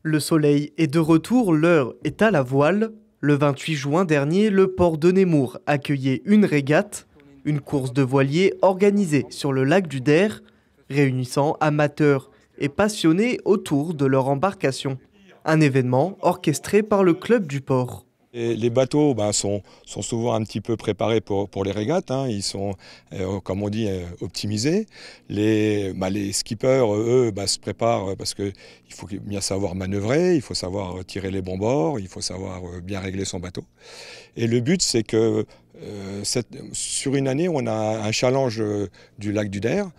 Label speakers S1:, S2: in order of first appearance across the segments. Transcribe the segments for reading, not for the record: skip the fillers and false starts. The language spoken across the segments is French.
S1: Le soleil est de retour, l'heure est à la voile. Le 28 juin dernier, le port de Nemours accueillait une régate, une course de voiliers organisée sur le lac du Der, réunissant amateurs et passionnés autour de leur embarcation. Un événement orchestré par le club du port.
S2: Et les bateaux sont souvent un petit peu préparés pour les régates, hein. Ils sont, comme on dit, optimisés. Les skippers, eux, se préparent parce qu'il faut bien savoir manœuvrer, il faut savoir tirer les bons bords, il faut savoir bien régler son bateau. Et le but, c'est que sur une année, on a un challenge du lac du Der.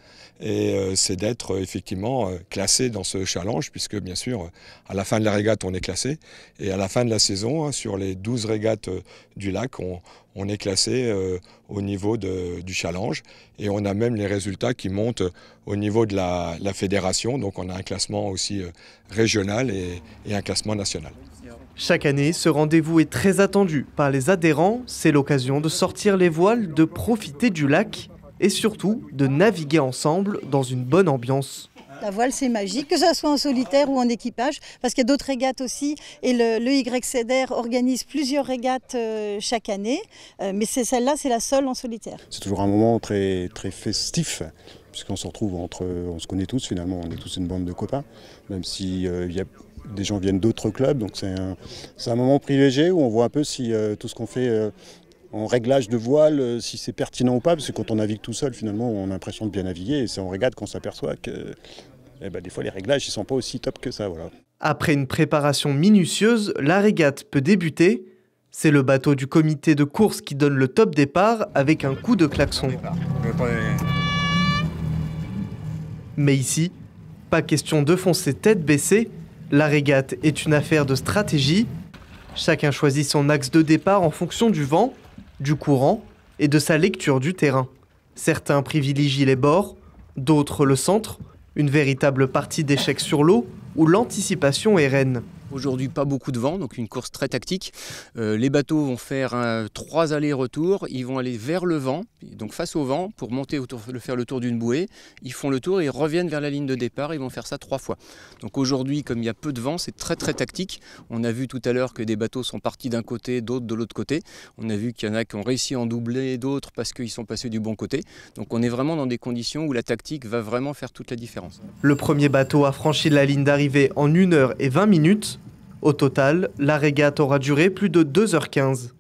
S2: Et c'est d'être effectivement classé dans ce challenge, puisque bien sûr, à la fin de la régate, on est classé. Et à la fin de la saison, hein, sur les 12 régates du lac, on est classé au niveau du challenge. Et on a même les résultats qui montent au niveau de la fédération. Donc on a un classement aussi régional et un classement national.
S1: Chaque année, ce rendez-vous est très attendu par les adhérents. C'est l'occasion de sortir les voiles, de profiter du lac et surtout de naviguer ensemble dans une bonne ambiance.
S3: La voile, c'est magique, que ce soit en solitaire ou en équipage, parce qu'il y a d'autres régates aussi. Et le YCDR organise plusieurs régates chaque année, mais celle-là, c'est la seule en solitaire.
S4: C'est toujours un moment très, très festif, puisqu'on se retrouve on se connaît tous finalement, on est tous une bande de copains, même si des gens viennent d'autres clubs, donc c'est un moment privilégié où on voit un peu si tout ce qu'on fait en réglage de voile, si c'est pertinent ou pas, parce que quand on navigue tout seul, finalement, on a l'impression de bien naviguer, et c'est en régate qu'on s'aperçoit que des fois les réglages ne sont pas aussi top que ça. Voilà.
S1: Après une préparation minutieuse, la régate peut débuter. C'est le bateau du comité de course qui donne le top départ avec un coup de klaxon. Mais ici, pas question de foncer tête baissée. La régate est une affaire de stratégie. Chacun choisit son axe de départ en fonction du vent, du courant et de sa lecture du terrain. Certains privilégient les bords, d'autres le centre, une véritable partie d'échecs sur l'eau où l'anticipation est reine.
S5: Aujourd'hui, pas beaucoup de vent, donc une course très tactique. Les bateaux vont faire 3 allers-retours, ils vont aller vers le vent, donc face au vent, pour faire le tour d'une bouée. Ils font le tour et ils reviennent vers la ligne de départ, ils vont faire ça 3 fois. Donc aujourd'hui, comme il y a peu de vent, c'est très très tactique. On a vu tout à l'heure que des bateaux sont partis d'un côté, d'autres de l'autre côté. On a vu qu'il y en a qui ont réussi à en doubler, d'autres parce qu'ils sont passés du bon côté. Donc on est vraiment dans des conditions où la tactique va vraiment faire toute la différence.
S1: Le premier bateau a franchi la ligne d'arrivée en 1 h et 20 minutes. Au total, la régate aura duré plus de 2 h 15.